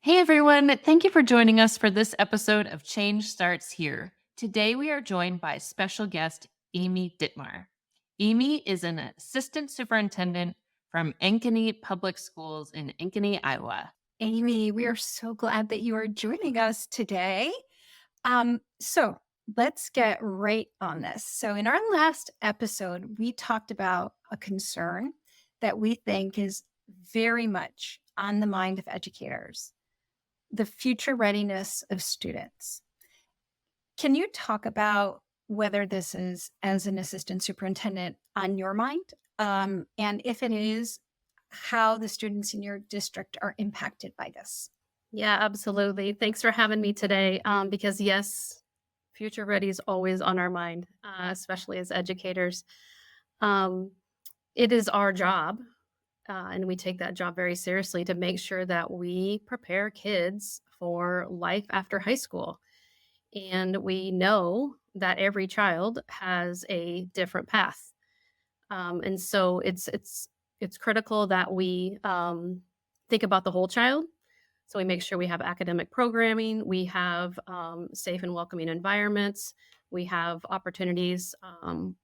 Hey everyone, thank you for joining us for this episode of Change Starts Here. Today we are joined by special guest Amy Dittmar. Amy is an assistant superintendent from Ankeny Public Schools in Ankeny, Iowa. Amy, we are so glad that you are joining us today. So let's get right on this. So, in our last episode, we talked about a concern that we think is very much on the mind of educators: the future readiness of students. Can you talk about whether this is, as an assistant superintendent, on your mind? And if it is, how the students in your district are impacted by this? Yeah, absolutely. Thanks for having me today. Because yes, future ready is always on our mind, especially as educators. Um, it is our job, and we take that job very seriously to make sure that we prepare kids for life after high school. And we know that every child has a different path, and so it's critical that we think about the whole child. So we make sure we have academic programming, we have safe and welcoming environments, we have opportunities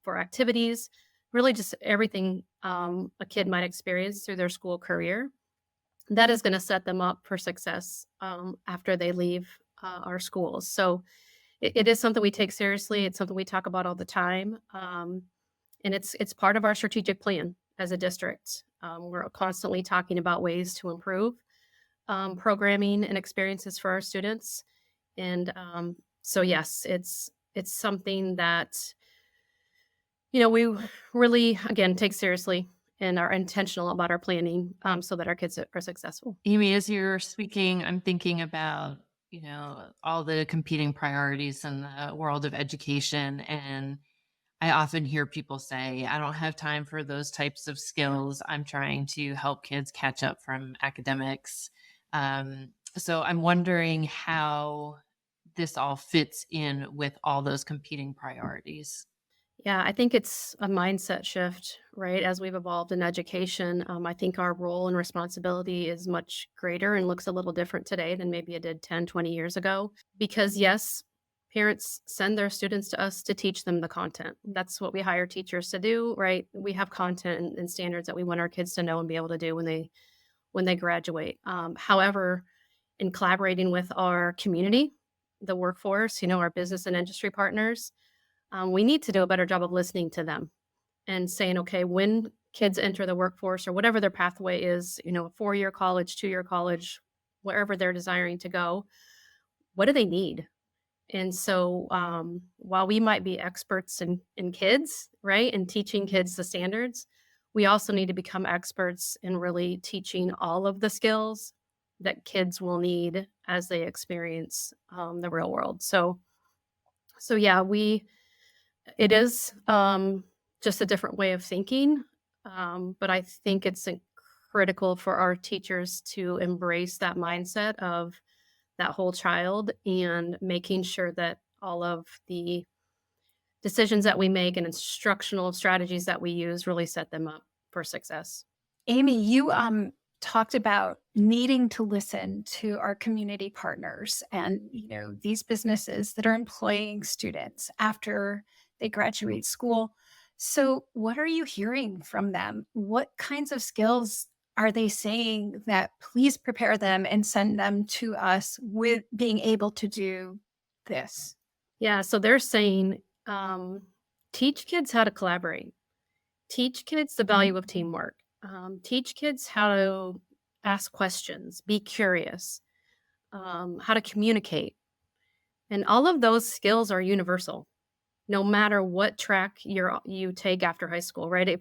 for activities, really just everything a kid might experience through their school career that is going to set them up for success after they leave our schools. So it is something we take seriously. It's something we talk about all the time, and it's part of our strategic plan as a district. We're constantly talking about ways to improve programming and experiences for our students. And so, yes, it's something that we really again take seriously and are intentional about our planning, so that our kids are successful. Amy, as you're speaking, I'm thinking about, all the competing priorities in the world of education. And I often hear people say, I don't have time for those types of skills. I'm trying to help kids catch up from academics. So I'm wondering how this all fits in with all those competing priorities. Yeah, I think it's a mindset shift, right? As we've evolved in education, I think our role and responsibility is much greater and looks a little different today than maybe it did 10, 20 years ago. Because, yes, parents send their students to us to teach them the content. That's what we hire teachers to do, right? We have content and standards that we want our kids to know and be able to do when they graduate. However, in collaborating with our community, the workforce, our business and industry partners, we need to do a better job of listening to them and saying, okay, when kids enter the workforce or whatever their pathway is, a 4-year college, 2-year college, wherever they're desiring to go, what do they need? And so, while we might be experts in kids, right, and teaching kids the standards, we also need to become experts in really teaching all of the skills that kids will need as they experience the real world. So yeah, it is, just a different way of thinking, but I think it's critical for our teachers to embrace that mindset of that whole child and making sure that all of the decisions that we make and instructional strategies that we use really set them up for success. Amy, you talked about needing to listen to our community partners and these businesses that are employing students after they graduate school. So, what are you hearing from them? What kinds of skills are they saying that please prepare them and send them to us with being able to do this? Yeah, so they're saying, teach kids how to collaborate, teach kids the value of teamwork, teach kids how to ask questions, be curious, how to communicate. And all of those skills are universal, no matter what track you take after high school, right? If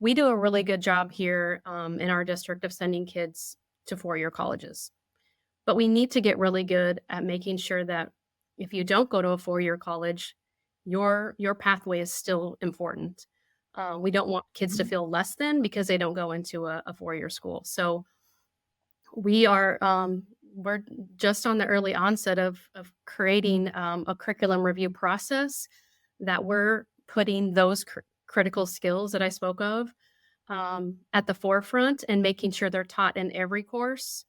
we do a really good job here in our district of sending kids to 4-year colleges, but we need to get really good at making sure that if you don't go to a 4-year college, your pathway is still important. We don't want kids to feel less than because they don't go into a 4-year school. So we're just on the early onset of creating a curriculum review process that we're putting those critical skills that I spoke of at the forefront and making sure they're taught in every course,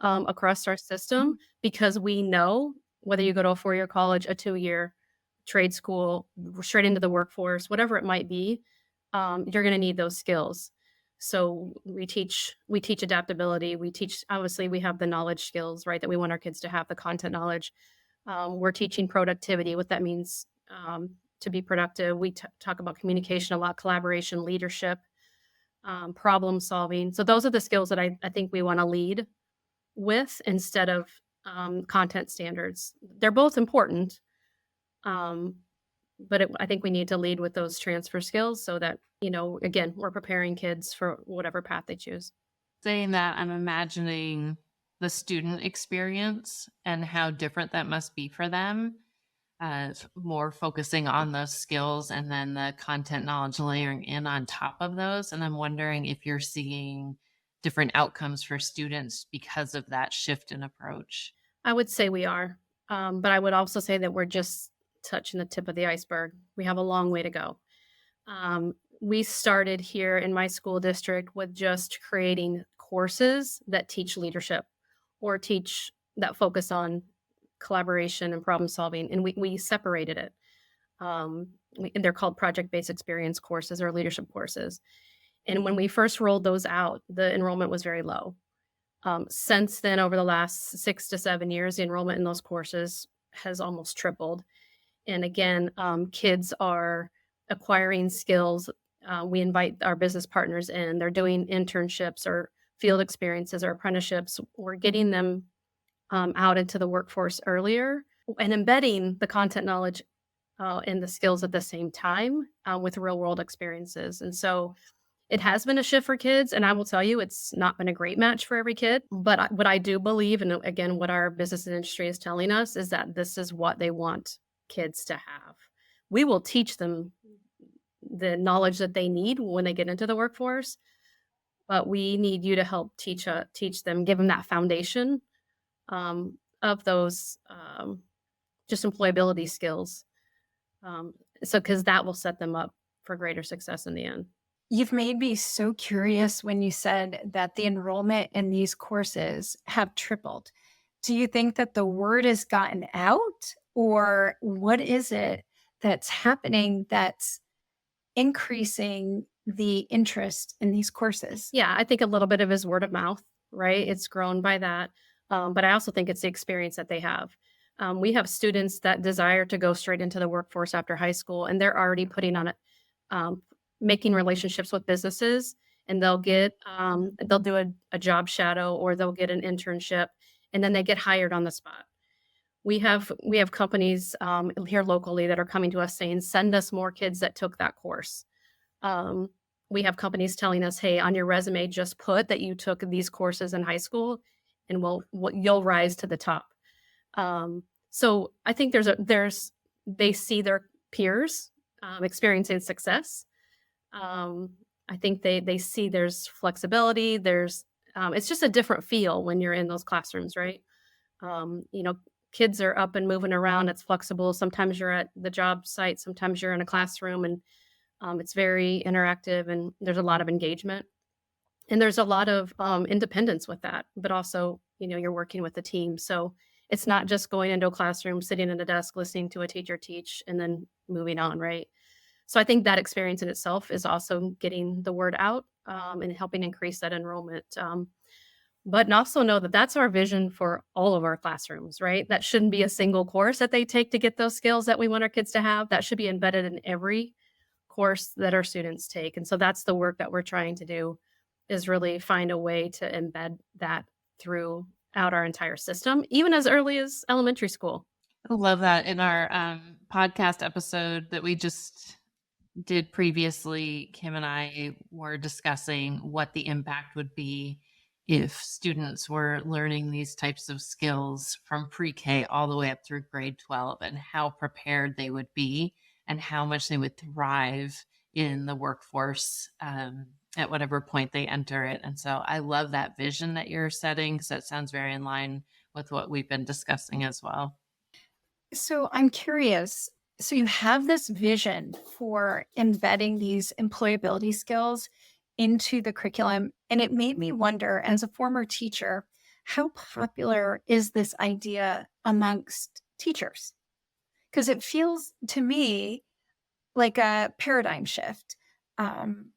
across our system because we know whether you go to a 4-year college, a 2-year trade school, straight into the workforce, whatever it might be, you're going to need those skills. So we teach adaptability. We teach, obviously we have the knowledge skills, right? That we want our kids to have, the content knowledge. We're teaching productivity, what that means to be productive. We talk about communication a lot, collaboration, leadership, problem solving. So those are the skills that I think we want to lead with instead of content standards. They're both important, um, but I think we need to lead with those transfer skills so that, again, we're preparing kids for whatever path they choose. Saying that, I'm imagining the student experience and how different that must be for them. More focusing on those skills and then the content knowledge layering in on top of those. And I'm wondering if you're seeing different outcomes for students because of that shift in approach. I would say we are, but I would also say that we're just touching the tip of the iceberg. We have a long way to go. We started here in my school district with just creating courses that teach leadership or teach that focus on collaboration and problem solving, and we separated it. And they're called project-based experience courses or leadership courses. And when we first rolled those out, the enrollment was very low. Since then, over the last 6 to 7 years, the enrollment in those courses has almost tripled. And again, kids are acquiring skills. We invite our business partners in. They're doing internships or field experiences or apprenticeships. We're getting them out into the workforce earlier and embedding the content knowledge and the skills at the same time with real world experiences. And so it has been a shift for kids. And I will tell you, it's not been a great match for every kid. But what I do believe, and again, what our business and industry is telling us, is that this is what they want kids to have. We will teach them the knowledge that they need when they get into the workforce, but we need you to help teach them, give them that foundation of those just employability skills. So, because that will set them up for greater success in the end. You've made me so curious when you said that the enrollment in these courses have tripled. Do you think that the word has gotten out, or what is it that's happening that's increasing the interest in these courses? Yeah, I think a little bit of his word of mouth, right? It's grown by that. But I also think it's the experience that they have. We have students that desire to go straight into the workforce after high school, and they're already putting on it, making relationships with businesses, and they'll do a job shadow or they'll get an internship, and then they get hired on the spot. We have companies here locally that are coming to us saying, send us more kids that took that course. We have companies telling us, hey, on your resume, just put that you took these courses in high school and you'll rise to the top. So I think they see their peers experiencing success. I think they see there's flexibility. It's just a different feel when you're in those classrooms, right? Kids are up and moving around. It's flexible. Sometimes you're at the job site, sometimes you're in a classroom, and it's very interactive, and there's a lot of engagement. And there's a lot of independence with that, but also, you're working with the team. So it's not just going into a classroom, sitting at a desk, listening to a teacher teach, and then moving on, right? So I think that experience in itself is also getting the word out and helping increase that enrollment. But also know that that's our vision for all of our classrooms, right? That shouldn't be a single course that they take to get those skills that we want our kids to have. That should be embedded in every course that our students take. And so that's the work that we're trying to do, is really find a way to embed that throughout our entire system, even as early as elementary school. I love that. In our podcast episode that we just did previously, Kim and I were discussing what the impact would be if students were learning these types of skills from pre-K all the way up through grade 12, and how prepared they would be and how much they would thrive in the workforce at whatever point they enter it. And so I love that vision that you're setting, because that sounds very in line with what we've been discussing as well. So I'm curious. So you have this vision for embedding these employability skills into the curriculum. And it made me wonder, as a former teacher, how popular is this idea amongst teachers? Because it feels to me like a paradigm shift. Um,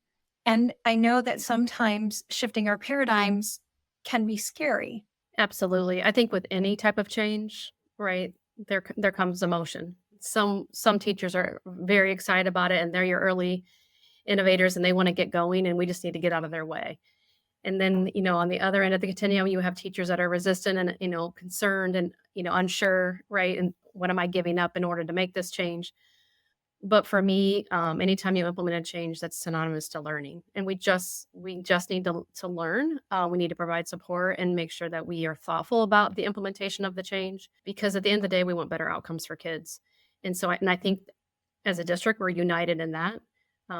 and I know that sometimes shifting our paradigms can be scary. Absolutely. I think with any type of change, right, there comes emotion. Some teachers are very excited about it and they're your early innovators and they want to get going and we just need to get out of their way. And then, on the other end of the continuum, you have teachers that are resistant and, concerned and, unsure, right? And what am I giving up in order to make this change? But for me, anytime you implement a change, that's synonymous to learning, and we just need to learn. We need to provide support and make sure that we are thoughtful about the implementation of the change, because at the end of the day, we want better outcomes for kids. And so, I think as a district, we're united in that.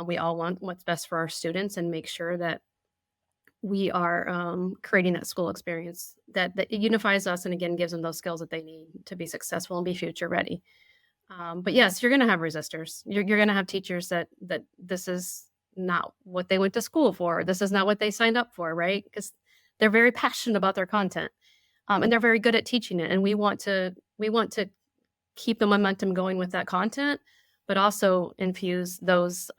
We all want what's best for our students and make sure that we are creating that school experience that unifies us and again gives them those skills that they need to be successful and be future ready. But yes, you're gonna have resistors. You're gonna have teachers that this is not what they went to school for. This is not what they signed up for, right? Because they're very passionate about their content, and they're very good at teaching it. And we want to keep the momentum going with that content, but also infuse those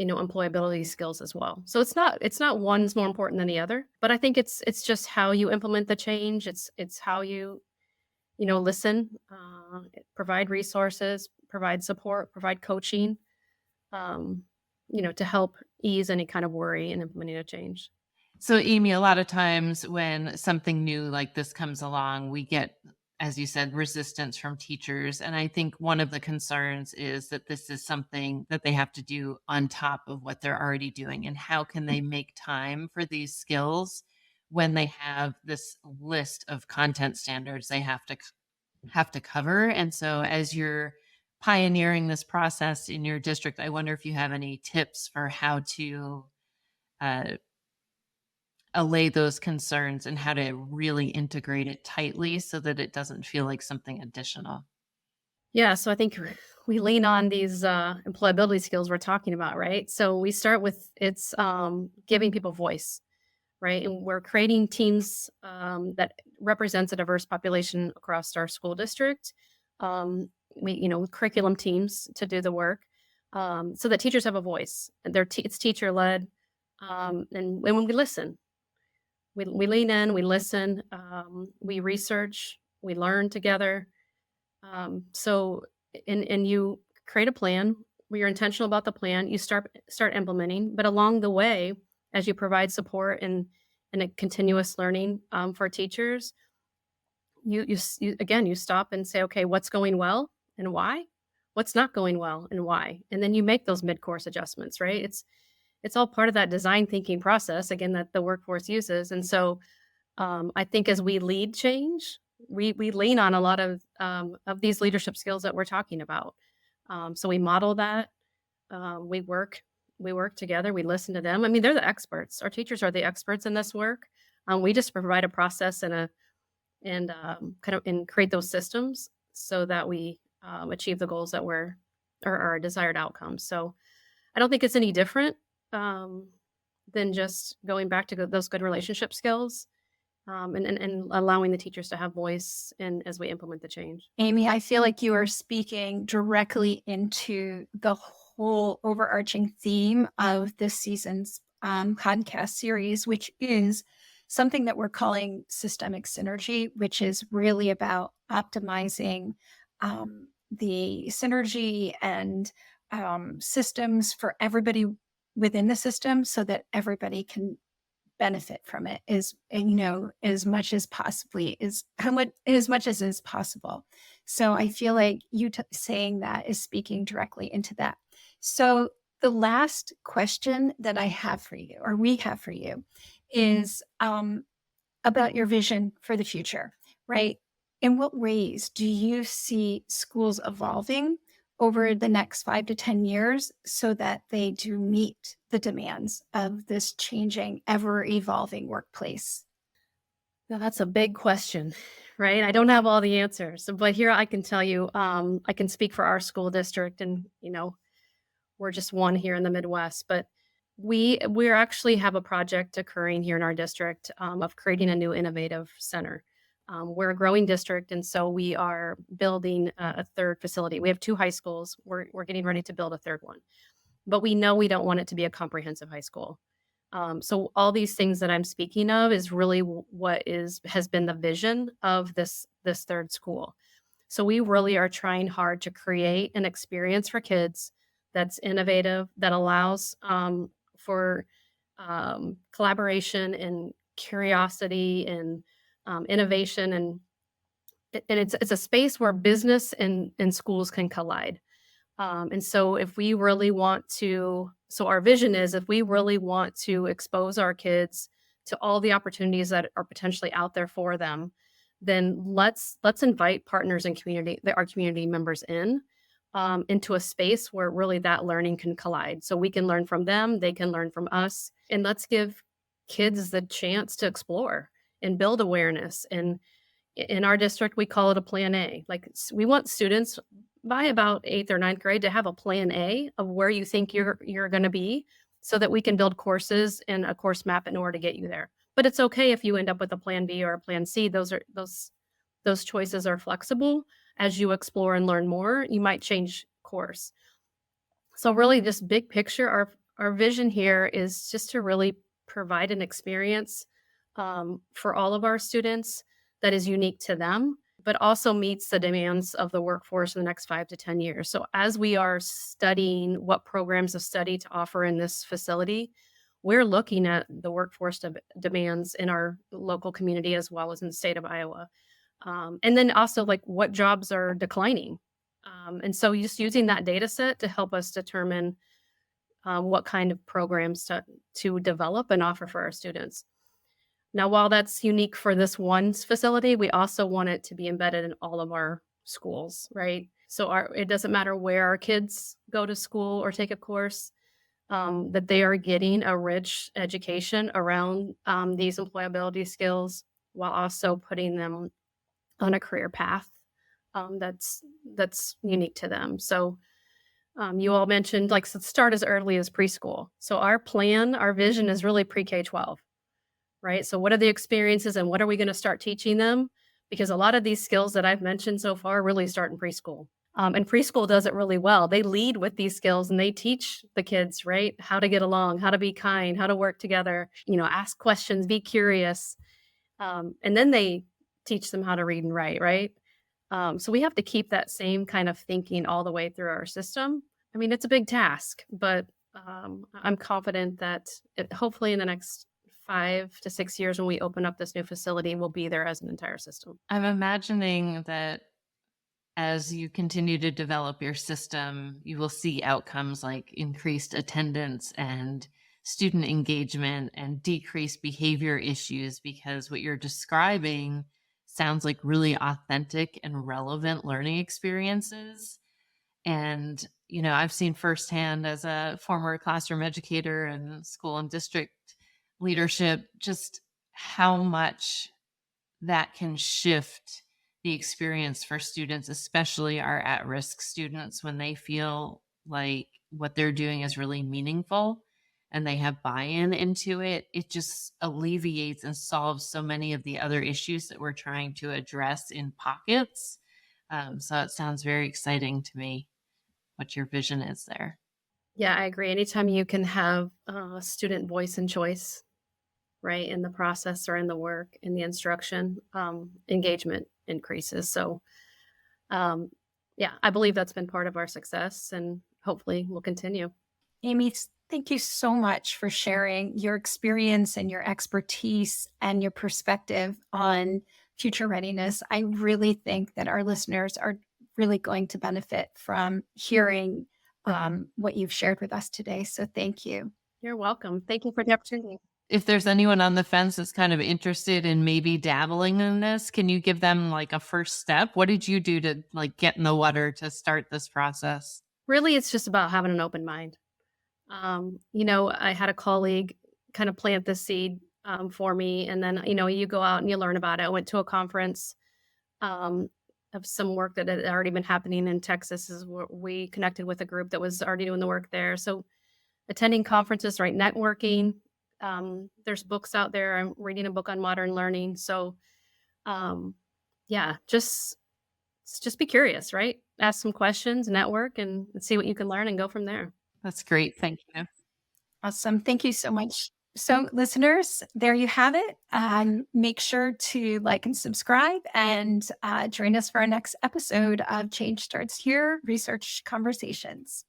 employability skills as well. So it's not one's more important than the other, but I think it's just how you implement the change. It's how you listen, provide resources, provide support, provide coaching, to help ease any kind of worry in implementing a change. So, Amy, a lot of times when something new like this comes along, we get, as you said, resistance from teachers. And I think one of the concerns is that this is something that they have to do on top of what they're already doing. And how can they make time for these skills when they have this list of content standards they have to cover? And so, as you're pioneering this process in your district, I wonder if you have any tips for how to uh, allay those concerns and how to really integrate it tightly so that it doesn't feel like something additional. Yeah, so I think we lean on these employability skills we're talking about, right? So we start with it's giving people voice, right? And we're creating teams that represents a diverse population across our school district. With curriculum teams to do the work, so that teachers have a voice. And it's teacher led, and when we listen, we lean in, we listen, we research, we learn together. So, and you create a plan. Where you're intentional about the plan. You start implementing, but along the way, as you provide support and a continuous learning for teachers, you stop and say, okay, what's going well and why? What's not going well and why? And then you make those mid course adjustments. Right? It's all part of that design thinking process again that the workforce uses. And so I think as we lead change, we lean on a lot of these leadership skills that we're talking about. So we model that. We work together. We listen to them. I mean, they're the experts. Our teachers are the experts in this work. We just provide a process and kind of and create those systems so that we achieve the goals that or our desired outcomes. So I don't think it's any different than just going back to those good relationship skills, and allowing the teachers to have voice and as we implement the change. Amy, I feel like you are speaking directly into the whole overarching theme of this season's podcast series, which is something that we're calling systemic synergy, which is really about optimizing the synergy and systems for everybody within the system so that everybody can benefit from it as much as possibly is how much as much as is possible. So I feel like you saying that is speaking directly into that. So the last question that I have for you, or we have for you, is about your vision for the future, right? In what ways do you see schools evolving over the next 5 to 10 years so that they do meet the demands of this changing, ever evolving workplace? Now that's a big question, right? I don't have all the answers, but here I can tell you, I can speak for our school district, and we're just one here in the Midwest, but We actually have a project occurring here in our district of creating a new innovative center. We're a growing district, and so we are building a third facility. We have two high schools. We're getting ready to build a third one, but we know we don't want it to be a comprehensive high school. So all these things that I'm speaking of is really what is has been the vision of this third school. So we really are trying hard to create an experience for kids that's innovative, that allows for collaboration and curiosity and innovation, and it's a space where business and schools can collide. And so if we really want to, so our vision is if we really want to expose our kids to all the opportunities that are potentially out there for them, then let's invite partners and our community members into a space where really that learning can collide. So we can learn from them, they can learn from us, and let's give kids the chance to explore and build awareness. And in our district, we call it a plan A. Like we want students by about eighth or ninth grade to have a plan A of where you think you're going to be, so that we can build courses and a course map in order to get you there. But it's okay if you end up with a plan B or a plan C. Those choices are flexible. As you explore and learn more, you might change course. So really, just big picture, our vision here is just to really provide an experience for all of our students that is unique to them, but also meets the demands of the workforce in the next 5 to 10 years. So as we are studying what programs of study to offer in this facility, we're looking at the workforce demands in our local community as well as in the state of Iowa. And then also like what jobs are declining. And so just using that data set to help us determine what kind of programs to develop and offer for our students. Now, while that's unique for this one facility, we also want it to be embedded in all of our schools, right? So it doesn't matter where our kids go to school or take a course, that they are getting a rich education around these employability skills while also putting them on a career path that's unique to them. So you all mentioned like start as early as preschool. So our vision is really pre-K 12. Right? So what are the experiences and what are we going to start teaching them? Because a lot of these skills that I've mentioned so far really start in preschool. And preschool does it really well. They lead with these skills and they teach the kids, right? How to get along, how to be kind, how to work together, ask questions, be curious. And then they teach them how to read and write, right? So we have to keep that same kind of thinking all the way through our system. I mean, it's a big task, but I'm confident that hopefully in the next 5 to 6 years when we open up this new facility, we'll be there as an entire system. I'm imagining that as you continue to develop your system, you will see outcomes like increased attendance and student engagement and decreased behavior issues, because what you're describing sounds like really authentic and relevant learning experiences. And, I've seen firsthand as a former classroom educator and school and district leadership just how much that can shift the experience for students, especially our at-risk students, when they feel like what they're doing is really meaningful and they have buy-in into it. It just alleviates and solves so many of the other issues that we're trying to address in pockets. So it sounds very exciting to me what your vision is there. Yeah, I agree. Anytime you can have student voice and choice, right, in the process or in the work, in the instruction, engagement increases. So, yeah, I believe that's been part of our success and hopefully will continue. Amy, thank you so much for sharing your experience and your expertise and your perspective on future readiness. I really think that our listeners are really going to benefit from hearing what you've shared with us today. So thank you. You're welcome. Thank you for the opportunity. If there's anyone on the fence that's kind of interested in maybe dabbling in this, can you give them like a first step? What did you do to like get in the water to start this process? Really, it's just about having an open mind. I had a colleague kind of plant this seed for me, and then you go out and you learn about it. I went to a conference of some work that had already been happening in Texas. Is where we connected with a group that was already doing the work there. So attending conferences, right? Networking. There's books out there. I'm reading a book on modern learning. So, yeah, just be curious, right? Ask some questions, network, and see what you can learn and go from there. That's great. Thank you. Awesome. Thank you so much. So, listeners, there you have it. Make sure to like and subscribe and join us for our next episode of Change Starts Here Research Conversations.